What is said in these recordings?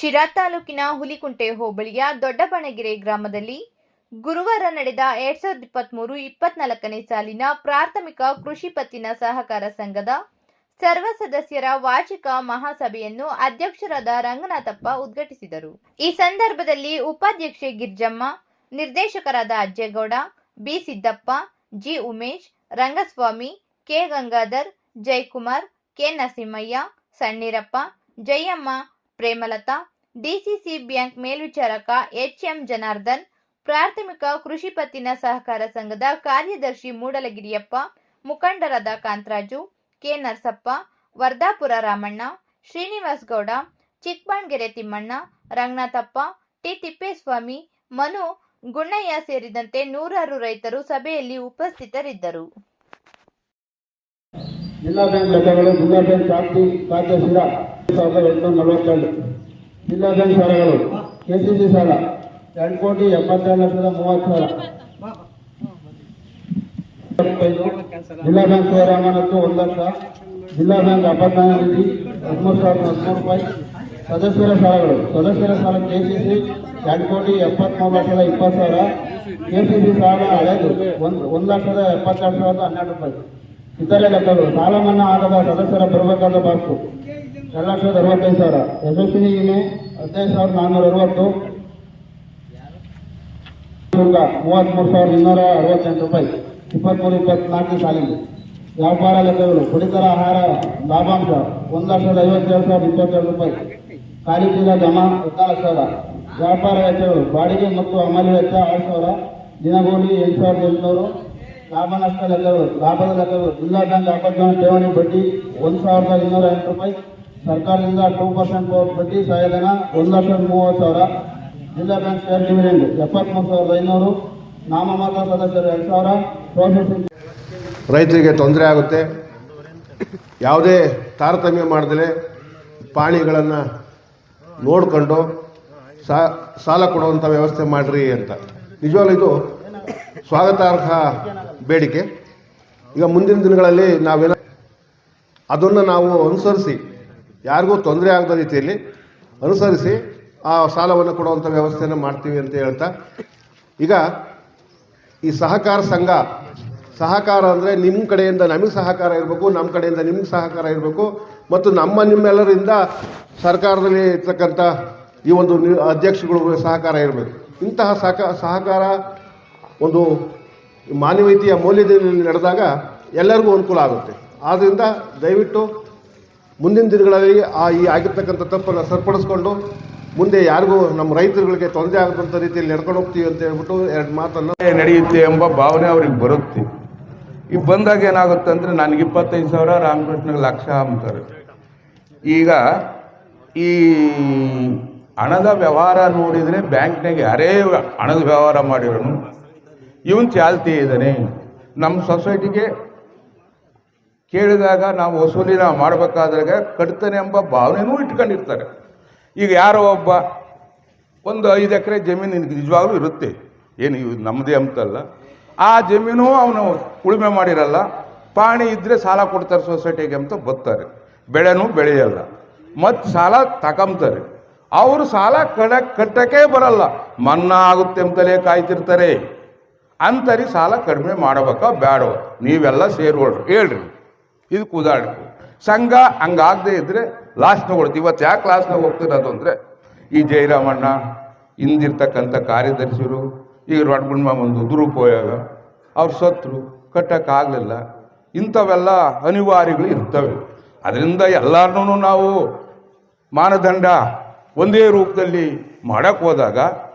ಶಿರಾ ತಾಲೂಕಿನ ಹುಲಿಕುಂಟೆ ಹೋಬಳಿಯ ದೊಡ್ಡಬಣಗೆರೆ ಗ್ರಾಮದಲ್ಲಿ ಗುರುವಾರ ನಡೆದ 2023-24ನೇ ಸಾಲಿನ ಪ್ರಾಥಮಿಕ ಕೃಷಿ ಪತ್ತಿನ ಸಹಕಾರ ಸಂಘದ ಸರ್ವ ಸದಸ್ಯರ ವಾರ್ಷಿಕ ಮಹಾಸಭೆಯನ್ನು ಅಧ್ಯಕ್ಷರಾದ ರಂಗನಾಥಪ್ಪ ಉದ್ಘಾಟಿಸಿದರು. ಈ ಸಂದರ್ಭದಲ್ಲಿ ಉಪಾಧ್ಯಕ್ಷೆ ಗಿರ್ಜಮ್ಮ, ನಿರ್ದೇಶಕರಾದ Ajjegowda, B Siddappa, G Umesh, Rangaswamy, K Gangadhar, Jayakumar, K Narasimhaiah, Sanneerappa, Jayamma, Premalatha, DCC bank ಮೇಲ್ವಿಚಾರಕ ಎಚ್ಎಂ ಜನಾರ್ದನ್, ಪ್ರಾಥಮಿಕ ಕೃಷಿ ಪತ್ತಿನ ಸಹಕಾರ ಸಂಘದ ಕಾರ್ಯದರ್ಶಿ ಮೂಡಲಗಿರಿಯಪ್ಪ, ಮುಖಂಡರಾದ ಕಾಂತರಾಜು, ಕೆ ನರಸಪ್ಪ, ವರ್ಧಾಪುರ ರಾಮಣ್ಣ, ಶ್ರೀನಿವಾಸ್ ಗೌಡ, ಚಿಕ್ಕಬಾಣಗೆರೆ ತಿಮ್ಮಣ್ಣ, ರಂಗನಾಥಪ್ಪ, ಟಿ ತಿಪ್ಪೇಸ್ವಾಮಿ, ಮನು, ಗುಣ್ಣಯ್ಯ ಸೇರಿದಂತೆ ನೂರಾರು ರೈತರು ಸಭೆಯಲ್ಲಿ ಉಪಸ್ಥಿತರಿದ್ದರು. ಜಿಲ್ಲಾ ಬ್ಯಾಂಕ್ ಲೆಕ್ಕಗಳು ಜಿಲ್ಲಾ ಬ್ಯಾಂಕ್ ಖಾತೆ ಶಿರಾ 1842, ಜಿಲ್ಲಾ ಬ್ಯಾಂಕ್ ಸಾಲಗಳು ಕೆಸಿಸಿ ಸಾಲ 2,72,30,000, ಜಿಲ್ಲಾ ಬ್ಯಾಂಕ್ ಸ್ವರಾಮಾನತ್ತು 1,00,000, ಜಿಲ್ಲಾ ಬ್ಯಾಂಕ್ ಅಪಘಾತ ನಿಧಿ 13,013 ರೂಪಾಯಿ. ಸದಸ್ಯರ ಸಾಲ ಕೆಸಿಸಿ 2,73,20,000, ಕೆಸಿಸಿ ಸಾಲ ಹಳೆದು 1,72,012 ರೂಪಾಯಿ. ಇತರೆ ಲೆಕ್ಕಗಳು ಸಾಲ ಮನ್ನಾ ಆಗದ ಸದಸ್ಯರ ಬರಬೇಕಾದ ಬಾಕು 2,65,000, ಯಶಸ್ವಿನಿ ವಿಮೆ 15,460, ಶುಲ್ಕ 33,268 ರೂಪಾಯಿ 23-24 ಸಾಲಿಗೆ. ವ್ಯಾಪಾರ ಲೆಕ್ಕಗಳು ಪಡಿತರ ಆಹಾರ ಲಾಭಾಂಶ 1,57,022 ರೂಪಾಯಿ, ಖಾಲಿ ಚೀಲ ಜಮಾ 14,000. ವ್ಯಾಪಾರ ವೆಚ್ಚಗಳು ಬಾಡಿಗೆ ಮತ್ತು ಅಮಲಿ ವೆಚ್ಚ 6,000, ದಿನಗೂಲಿ 8,800. ಲಾಭ ನಷ್ಟ ಲೆಕ್ಕಗಳು ಲಾಭದ ಲೆಕ್ಕಗಳು ಜಿಲ್ಲಾ ಬ್ಯಾಂಕ್ ಅಪಘಾತ ಠೇವಣಿ ಬಡ್ಡಿ 1,208 ರೂಪಾಯಿ, ಸರ್ಕಾರದಿಂದ 2% ಬಡ್ಡಿ ಸಹಾಯಧನ 1,30,000, ಜಿಲ್ಲಾ ಬ್ಯಾಂಕ್ ಶೇರ್ ಡಿವಿಡೆಂಡ್ 73,500, ನಾಮಮಾತ್ರ ಸದಸ್ಯರು 2,000. ಪ್ರೋಸೆಸಿಂಗ್ ರೈತರಿಗೆ ತೊಂದರೆ ಆಗುತ್ತೆ. ಯಾವುದೇ ತಾರತಮ್ಯ ಮಾಡದೆ ಪಾಣಿಗಳನ್ನು ನೋಡಿಕೊಂಡು ಸಾಲ ಕೊಡುವಂಥ ವ್ಯವಸ್ಥೆ ಮಾಡಿರಿ ಅಂತ. ನಿಜವಾಗ್ಲೂ ಇದು ಸ್ವಾಗತಾರ್ಹ ಬೇಡಿಕೆ. ಈಗ ಮುಂದಿನ ದಿನಗಳಲ್ಲಿ ಅದನ್ನು ನಾವು ಅನುಸರಿಸಿ ಯಾರಿಗೂ ತೊಂದರೆ ಆಗದ ರೀತಿಯಲ್ಲಿ ಅನುಸರಿಸಿ ಆ ಸಾಲವನ್ನು ಕೊಡುವಂಥ ವ್ಯವಸ್ಥೆಯನ್ನು ಮಾಡ್ತೀವಿ ಅಂತ ಹೇಳ್ತಾ, ಈಗ ಈ ಸಹಕಾರ ಸಂಘ ಸಹಕಾರ ಅಂದರೆ ನಿಮ್ಮ ಕಡೆಯಿಂದ ನಮಗೆ ಸಹಕಾರ ಇರಬೇಕು, ನಮ್ಮ ಕಡೆಯಿಂದ ನಿಮಗೆ ಸಹಕಾರ ಇರಬೇಕು, ಮತ್ತು ನಿಮ್ಮೆಲ್ಲರಿಂದ ಸರ್ಕಾರದಲ್ಲಿ ಇರ್ತಕ್ಕಂಥ ಈ ಒಂದು ಅಧ್ಯಕ್ಷಗಳು ಸಹಕಾರ ಇರಬೇಕು. ಇಂತಹ ಸಹಕಾರ ಒಂದು ಮಾನವೀಯತೆಯ ಮೌಲ್ಯದಲ್ಲಿ ನಡೆದಾಗ ಎಲ್ಲರಿಗೂ ಅನುಕೂಲ ಆಗುತ್ತೆ. ಆದ್ದರಿಂದ ದಯವಿಟ್ಟು ಮುಂದಿನ ದಿನಗಳಲ್ಲಿ ಈ ಆಗಿರ್ತಕ್ಕಂಥ ತಪ್ಪನ್ನು ಸರಿಪಡಿಸ್ಕೊಂಡು ಮುಂದೆ ಯಾರಿಗೂ ನಮ್ಮ ರೈತರುಗಳಿಗೆ ತೊಂದರೆ ಆಗದಂಥ ರೀತಿಯಲ್ಲಿ ನಡ್ಕೊಂಡು ಹೋಗ್ತೀವಿ ಅಂತ ಹೇಳ್ಬಿಟ್ಟು 2 ಮಾತನ್ನು ನಡೆಯುತ್ತೆ ಎಂಬ ಭಾವನೆ ಅವ್ರಿಗೆ ಬರುತ್ತೆ. ಈಗ ಬಂದಾಗ ಏನಾಗುತ್ತೆ ಅಂದರೆ ನನಗೆ 25,000, ರಾಮಕೃಷ್ಣಗೆ 1,00,000 ಅಂತಾರೆ. ಈಗ ಈ ಹಣದ ವ್ಯವಹಾರ ನೋಡಿದರೆ ಬ್ಯಾಂಕ್ನಾಗೆ ಯಾರೇ ಹಣದ ವ್ಯವಹಾರ ಮಾಡಿರೋನು ಇವನು ಚಾಲ್ತಿ ಇದ್ದಾನೆ. ನಮ್ಮ ಸೊಸೈಟಿಗೆ ಕೇಳಿದಾಗ ನಾವು ವಸೂಲಿನ ಮಾಡಬೇಕಾದಾಗ ಕಟ್ತಾನೆ ಎಂಬ ಭಾವನೆನೂ ಇಟ್ಕೊಂಡಿರ್ತಾರೆ. ಈಗ ಯಾರೋ ಒಬ್ಬ ಒಂದು 5 ಎಕರೆ ಜಮೀನು ನಿಜವಾಗ್ಲೂ ಇರುತ್ತೆ, ಏನು ಇವು ನಮ್ಮದೇ ಅಂತಲ್ಲ, ಆ ಜಮೀನು ಅವನು ಉಳುಮೆ ಮಾಡಿರಲ್ಲ, ಪಾಣಿ ಇದ್ದರೆ ಸಾಲ ಕೊಡ್ತಾರೆ ಸೊಸೈಟಿಗೆ ಅಂತ ಬರ್ತಾರೆ, ಬೆಳೆನೂ ಬೆಳೆಯಲ್ಲ, ಮತ್ತು ಸಾಲ ತಗೊಂತಾರೆ. ಅವರು ಸಾಲ ಕಟ್ಟಕ್ಕೆ ಬರಲ್ಲ, ಮನ್ನಾ ಆಗುತ್ತೆ ಅಂತಲೇ ಕಾಯ್ತಿರ್ತಾರೆ. ಅಂತರಿ ಸಾಲ ಕಡಿಮೆ ಮಾಡಬೇಕಾ ಬೇಡವ, ನೀವೆಲ್ಲ ಸೇರ್ಕೊಳ್ರಿ ಹೇಳ್ರಿ. ಇದಕ್ಕೆ ಉದಾಹರಣೆ ಸಂಘ ಹಂಗಾಗದೇ ಇದ್ದರೆ ಲಾಸ್ಟ್ನ ಕೊಡ್ತೀವಿ. ಇವತ್ತು ಯಾಕೆ ಲಾಸ್ಟ್ನಾಗ ಹೋಗ್ತಿರೋದು ಅಂದರೆ ಈ ಜಯರಾಮಣ್ಣ ಹಿಂದಿರ್ತಕ್ಕಂಥ ಕಾರ್ಯದರ್ಶಿರು ಈಗ ರೊಡ್ಗುಣ್ಮ ಒಂದು ದುರುಪಯೋಗ, ಅವ್ರು ಸತ್ರು, ಕಟ್ಟಕ್ಕಾಗಲಿಲ್ಲ, ಇಂಥವೆಲ್ಲ ಅನಿವಾರ್ಯಗಳು ಇರ್ತವೆ. ಅದರಿಂದ ಎಲ್ಲರನ್ನೂ ನಾವು ಮಾನದಂಡ ಒಂದೇ ರೂಪದಲ್ಲಿ ಮಾಡೋಕ್ಕೆ ಹೋದಾಗ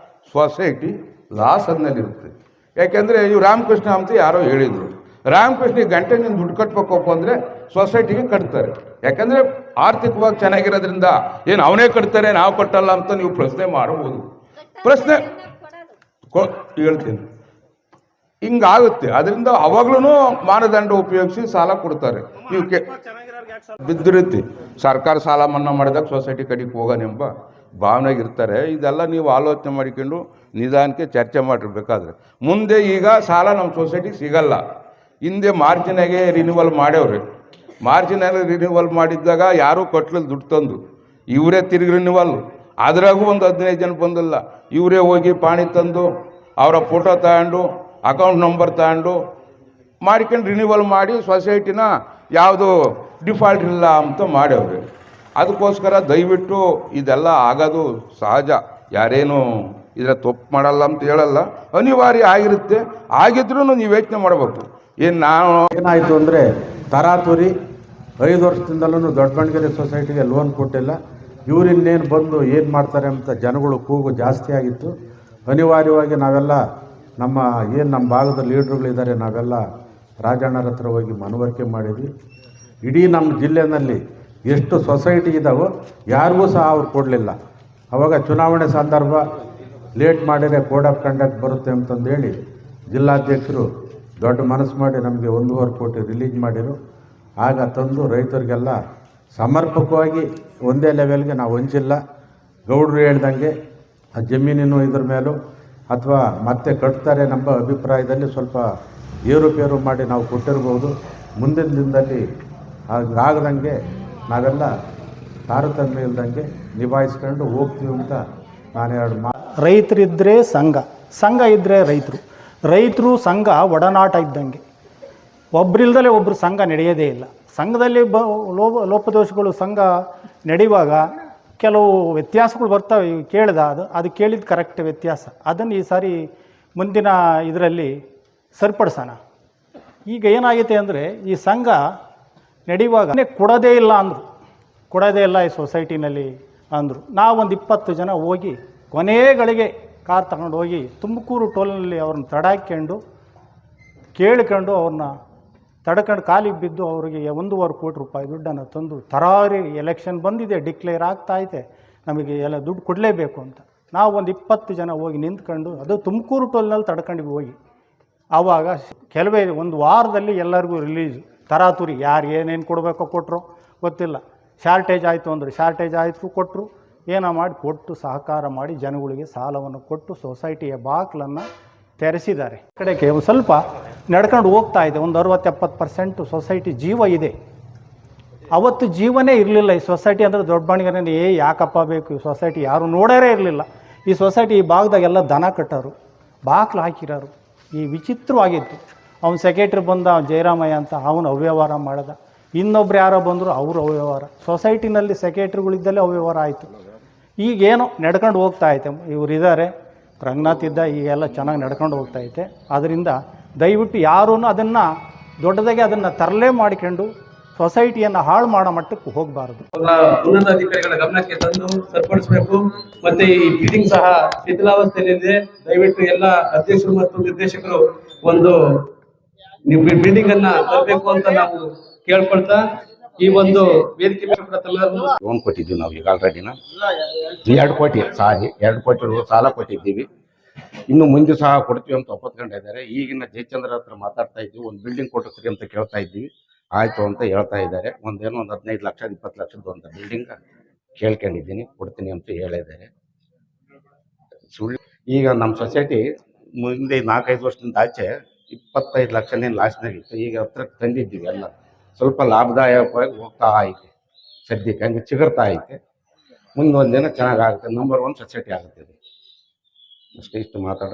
ಸೊಸೈಟಿ ಲಾಸ್ ಅನ್ನಲ್ಲಿರುತ್ತೆ. ಯಾಕೆಂದರೆ ಇವು ರಾಮಕೃಷ್ಣ ಅಂತ ಯಾರೋ ಹೇಳಿದರು, ರಾಮಕೃಷ್ಣಿಗೆ ಗಂಟೆ ನೀನು ದುಡ್ಡು ಕಟ್ಬೇಕು ಅಂದರೆ ಸೊಸೈಟಿಗೆ ಕಟ್ತಾರೆ. ಯಾಕಂದರೆ ಆರ್ಥಿಕವಾಗಿ ಚೆನ್ನಾಗಿರೋದ್ರಿಂದ ಏನು ಅವನೇ ಕಟ್ತಾರೆ ನಾವು ಕಟ್ಟಲ್ಲ ಅಂತ ನೀವು ಪ್ರಶ್ನೆ ಮಾಡಬಹುದು. ಪ್ರಶ್ನೆ ಹೇಳ್ತೀನಿ, ಹಿಂಗಾಗುತ್ತೆ. ಅದರಿಂದ ಅವಾಗ್ಲೂ ಮಾನದಂಡ ಉಪಯೋಗಿಸಿ ಸಾಲ ಕೊಡ್ತಾರೆ. ನೀವು ಬಿದ್ದಿರುತ್ತೆ, ಸರ್ಕಾರ ಸಾಲ ಮನ್ನಾ ಮಾಡಿದಾಗ ಸೊಸೈಟಿ ಕಡೆಗೆ ಹೋಗೋನೆಂಬ ಭಾವನೆಗಿರ್ತಾರೆ. ಇದೆಲ್ಲ ನೀವು ಆಲೋಚನೆ ಮಾಡಿಕೊಂಡು ನಿಧಾನಕ್ಕೆ ಚರ್ಚೆ ಮಾಡಿರ್ಬೇಕಾದ್ರೆ ಮುಂದೆ ಈಗ ಸಾಲ ನಮ್ಮ ಸೊಸೈಟಿಗೆ ಸಿಗಲ್ಲ. ಹಿಂದೆ ಮಾರ್ಜಿನಾಗೆ ರಿನ್ಯೂವಲ್ ಮಾಡ್ಯವ್ರಿ, ಮಾರ್ಜಿನಲ್ಲಿ ರಿನ್ಯೂವಲ್ ಮಾಡಿದ್ದಾಗ ಯಾರೂ ಕಟ್ಲಿಲ್ಲ ದುಡ್ಡು ತಂದು, ಇವರೇ ತಿರುಗಿ ರಿನ್ಯೂವಲ್ ಅದ್ರಾಗೂ ಒಂದು 15 ಜನ ಬಂದಿಲ್ಲ. ಇವರೇ ಹೋಗಿ ಪಾಣಿ ತಂದು ಅವರ ಫೋಟೋ ತಗೊಂಡು ಅಕೌಂಟ್ ನಂಬರ್ ತಗೊಂಡು ಮಾಡ್ಕೊಂಡು ರಿನ್ಯೂವಲ್ ಮಾಡಿ ಸೊಸೈಟಿನ ಯಾವುದು ಡಿಫಾಲ್ಟ್ ಇಲ್ಲ ಅಂತ ಮಾಡ್ಯವ್ರಿ. ಅದಕ್ಕೋಸ್ಕರ ದಯವಿಟ್ಟು ಇದೆಲ್ಲ ಆಗೋದು ಸಹಜ, ಯಾರೇನು ಇದರ ತಪ್ಪು ಮಾಡಲ್ಲ ಅಂತ ಹೇಳಲ್ಲ, ಅನಿವಾರ್ಯ ಆಗಿರುತ್ತೆ. ಆಗಿದ್ರೂ ನೀವು ಯೋಚನೆ ಮಾಡಬೇಕು. ಏನಾಯಿತು ಅಂದರೆ ತರಾತುರಿ 5 ವರ್ಷದಿಂದಲೂ ದೊಡ್ಡಬಳ್ಳಾಪುರ ಸೊಸೈಟಿಗೆ ಲೋನ್ ಕೊಟ್ಟಿಲ್ಲ. ಇವ್ರು ಇನ್ನೇನು ಬಂದು ಏನು ಮಾಡ್ತಾರೆ ಅಂತ ಜನಗಳು ಕೂಗು ಜಾಸ್ತಿ ಆಗಿತ್ತು. ಅನಿವಾರ್ಯವಾಗಿ ನಾವೆಲ್ಲ ನಮ್ಮ ಭಾಗದ ಲೀಡ್ರುಗಳಿದ್ದಾರೆ, ನಾವೆಲ್ಲ ರಾಜಣ್ಣರ ಹತ್ರ ಹೋಗಿ ಮನವರಿಕೆ ಮಾಡಿದ್ವಿ. ಇಡೀ ನಮ್ಮ ಜಿಲ್ಲೆಯಲ್ಲಿ ಎಷ್ಟು ಸೊಸೈಟಿ ಇದ್ದಾವೋ ಯಾರಿಗೂ ಸಹ ಅವ್ರು ಕೊಡಲಿಲ್ಲ. ಆವಾಗ ಚುನಾವಣೆ ಸಂದರ್ಭ ಲೇಟ್ ಮಾಡಿದರೆ ಕೋಡ್ ಆಫ್ ಕಂಡಕ್ಟ್ ಬರುತ್ತೆ ಅಂತಂದೇಳಿ ಜಿಲ್ಲಾಧ್ಯಕ್ಷರು ದೊಡ್ಡ ಮನಸ್ಸು ಮಾಡಿ ನಮಗೆ 1.5 ಕೋಟಿ ರಿಲೀಸ್ ಮಾಡಿರು. ಆಗ ತಂದು ರೈತರಿಗೆಲ್ಲ ಸಮರ್ಪಕವಾಗಿ ಒಂದೇ ಲೆವೆಲ್ಗೆ ನಾವು ಹಂಚಿಲ್ಲ. ಗೌಡ್ರು ಹೇಳ್ದಂಗೆ ಆ ಜಮೀನಿನ ಇದ್ರ ಮೇಲೂ ಅಥವಾ ಮತ್ತೆ ಕಟ್ತಾರೆ ನಮ್ಮ ಅಭಿಪ್ರಾಯದಲ್ಲಿ ಸ್ವಲ್ಪ ಏರುಪೇರು ಮಾಡಿ ನಾವು ಕೊಟ್ಟಿರ್ಬೋದು. ಮುಂದಿನ ದಿನದಲ್ಲಿ ಹಾಗಾಗದಂಗೆ ನಾವೆಲ್ಲ ತಾರತಮ್ಯ ಇಲ್ದಂಗೆ ನಿಭಾಯಿಸ್ಕೊಂಡು ಹೋಗ್ತೀವಿ ಅಂತ ನಾನು 2 ರೈತರಿದ್ದರೆ ಸಂಘ ಇದ್ದರೆ ರೈತರು ಸಂಘ ಒಡನಾಟ ಇದ್ದಂಗೆ. ಒಬ್ಬರಿಲ್ದಲೇ ಒಬ್ಬರು ಸಂಘ ನಡೆಯೋದೇ ಇಲ್ಲ. ಸಂಘದಲ್ಲಿ ಲೋಪದೋಷಗಳು ಸಂಘ ನಡೆಯುವಾಗ ಕೆಲವು ವ್ಯತ್ಯಾಸಗಳು ಬರ್ತವೆ. ಅದು ಕೇಳಿದ ಕರೆಕ್ಟ್ ವ್ಯತ್ಯಾಸ, ಅದನ್ನು ಈ ಸಾರಿ ಮುಂದಿನ ಇದರಲ್ಲಿ ಸರಿಪಡಿಸೋಣ. ಈಗ ಏನಾಗಿದೆ ಅಂದರೆ ಈ ಸಂಘ ನಡೆಯುವಾಗ ಕೊಡೋದೇ ಇಲ್ಲ ಈ ಸೊಸೈಟಿನಲ್ಲಿ ಅಂದರು. ನಾವೊಂದು 20 ಜನ ಹೋಗಿ ಕೊನೆಗಳಿಗೆ ಕಾರ್ ತಗೊಂಡು ಹೋಗಿ ತುಮಕೂರು ಟೋಲ್ನಲ್ಲಿ ಅವ್ರನ್ನ ಕೇಳ್ಕೊಂಡು ಅವ್ರನ್ನ ತಡ್ಕೊಂಡು ಕಾಲಿಗೆ ಬಿದ್ದು ಅವರಿಗೆ 1.5 ಕೋಟಿ ರೂಪಾಯಿ ದುಡ್ಡನ್ನು ತಂದು ತರಾರಿ ಎಲೆಕ್ಷನ್ ಬಂದಿದೆ, ಡಿಕ್ಲೇರ್ ಆಗ್ತಾಯಿದೆ, ನಮಗೆ ಎಲ್ಲ ದುಡ್ಡು ಕೊಡಲೇಬೇಕು ಅಂತ ನಾವು ಒಂದು 20 ಜನ ಹೋಗಿ ನಿಂತ್ಕೊಂಡು, ಅದು ತುಮಕೂರು ಟೋಲ್ನಲ್ಲಿ ತಡ್ಕೊಂಡಿವಿ ಹೋಗಿ. ಆವಾಗ ಕೆಲವೇ ಒಂದು ವಾರದಲ್ಲಿ ಎಲ್ಲರಿಗೂ ರಿಲೀಸ್. ತರಾತುರಿ ಯಾರು ಏನೇನು ಕೊಡಬೇಕೋ ಕೊಟ್ಟರು ಗೊತ್ತಿಲ್ಲ. ಶಾರ್ಟೇಜ್ ಆಯಿತು ಅಂದರೆ ಶಾರ್ಟೇಜ್ ಆಯಿತು ಕೊಟ್ಟರು, ಏನೋ ಮಾಡಿ ಕೊಟ್ಟು ಸಹಕಾರ ಮಾಡಿ ಜನಗಳಿಗೆ ಸಾಲವನ್ನು ಕೊಟ್ಟು ಸೊಸೈಟಿಯ ಬಾಗಿಲನ್ನು ತೆರೆಸಿದ್ದಾರೆ. ಕಡೆಗೆ ಸ್ವಲ್ಪ ನಡ್ಕೊಂಡು ಹೋಗ್ತಾ ಇದೆ. ಒಂದು 60-70% ಸೊಸೈಟಿ ಜೀವ ಇದೆ. ಅವತ್ತು ಜೀವನೇ ಇರಲಿಲ್ಲ ಈ ಸೊಸೈಟಿ ಅಂದರೆ ದೊಡ್ಡಬಳ್ಳಾಪುರದಲ್ಲಿ. ಯಾಕಪ್ಪ ಬೇಕು ಈ ಸೊಸೈಟಿ, ಯಾರು ನೋಡೋರೇ ಇರಲಿಲ್ಲ. ಈ ಸೊಸೈಟಿ ಈ ಭಾಗದಾಗೆಲ್ಲ ದನ ಕಟ್ಟೋರು, ಬಾಗಿಲು ಹಾಕಿರೋರು. ಈ ವಿಚಿತ್ರವಾಗಿತ್ತು. ಅವ್ನು ಸೆಕ್ರೆಟ್ರಿ ಬಂದ ಜಯರಾಮಯ್ಯ ಅಂತ, ಅವನು ಅವ್ಯವಹಾರ ಮಾಡ್ದ. ಇನ್ನೊಬ್ರು ಯಾರೋ ಬಂದರು, ಅವರು ಅವ್ಯವಹಾರ. ಸೊಸೈಟಿನಲ್ಲಿ ಸೆಕ್ರೆಟ್ರಿಗಳಿದ್ದಲ್ಲೇ ಅವ್ಯವಹಾರ ಆಯಿತು. ಈಗೇನೋ ನಡ್ಕೊಂಡು ಹೋಗ್ತಾ ಐತೆ. ಇವರಿದ್ದಾರೆ, ರಂಗನಾಥ್ ಇದ್ದ, ಈಗೆಲ್ಲ ಚೆನ್ನಾಗಿ ನಡ್ಕೊಂಡು ಹೋಗ್ತಾಯಿದೆ. ಅದರಿಂದ ದಯವಿಟ್ಟು ಯಾರೂ ಅದನ್ನು ದೊಡ್ಡದಾಗಿ ಅದನ್ನು ತರಲೆ ಮಾಡಿಕೊಂಡು ಸೊಸೈಟಿಯನ್ನು ಹಾಳು ಮಾಡೋ ಮಟ್ಟಕ್ಕೆ ಹೋಗಬಾರ್ದು. ಉನ್ನತ ಅಧಿಕಾರಿಗಳ ಗಮನಕ್ಕೆ ತಂದು ಸರಿಪಡಿಸಬೇಕು. ಮತ್ತೆ ಈ ಬಿಲ್ಡಿಂಗ್ ಸಹ ಶಿಥಿಲಾವಸ್ಥೆಯಲ್ಲಿದೆ. ದಯವಿಟ್ಟು ಎಲ್ಲ ಅಧ್ಯಕ್ಷರು ಮತ್ತು ನಿರ್ದೇಶಕರು ಒಂದು ಬಿಲ್ಡಿಂಗ್ ಅನ್ನ ತರಬೇಕು ಅಂತ ನಾವು ಕೇಳ್ಕೊಳ್ತಾ ಈ ಒಂದು ವೇದಿಕೆ ಲೋನ್ ಕೊಟ್ಟಿದ್ದೀವಿ ನಾವು. ಈಗ ಆಲ್ರೆಡಿನ 2 ಕೋಟಿ ಸಾಲ ಕೊಟ್ಟಿದ್ದೀವಿ. ಇನ್ನು ಮುಂದೆ ಸಹ ಕೊಡ್ತೀವಿ ಅಂತ ಒಪ್ಪತ್ಕೊಂಡಿದ್ದಾರೆ. ಈಗಿನ ಜಯಚಂದ್ರ ಹತ್ರ ಮಾತಾಡ್ತಾ ಇದ್ದೀವಿ, ಒಂದು ಬಿಲ್ಡಿಂಗ್ ಕೊಟ್ಟಿಸ್ರಿ ಅಂತ ಕೇಳ್ತಾ ಇದ್ದೀವಿ. ಆಯಿತು ಅಂತ ಹೇಳ್ತಾ ಇದ್ದಾರೆ. ಒಂದು 15 ಲಕ್ಷ 20 ಲಕ್ಷದ ಒಂದು ಬಿಲ್ಡಿಂಗ್ ಕೇಳ್ಕೊಂಡಿದ್ದೀನಿ, ಕೊಡ್ತೀನಿ ಅಂತ ಹೇಳಿದ್ದಾರೆ. ಸುಳ್ಳು. ಈಗ ನಮ್ಮ ಸೊಸೈಟಿ ಮುಂದೆ 4-5 ವರ್ಷದಿಂದ ಆಚೆ 25 ಲಕ್ಷನೇ ಲಾಸ್ನಾಗಿತ್ತು. ಈಗ ಹತ್ರಕ್ಕೆ ತಂದಿದ್ದೀವಿ. ಎಲ್ಲ ಸ್ವಲ್ಪ ಲಾಭದಾಯಕವಾಗಿ ಹೋಗ್ತಾ ಐತೆ. ಸದ್ಯಕ್ಕೆ ಹಂಗೆ ಚಿಗುರ್ತಾ ಐತೆ. ಮುಂದೊಂದು ದಿನ ಚೆನ್ನಾಗಾಗುತ್ತೆ. ನಂಬರ್ 1 ಸೊಸೈಟಿ ಆಗುತ್ತೆ. ಅಷ್ಟೇ. ಇಷ್ಟು ಮಾತಾಡ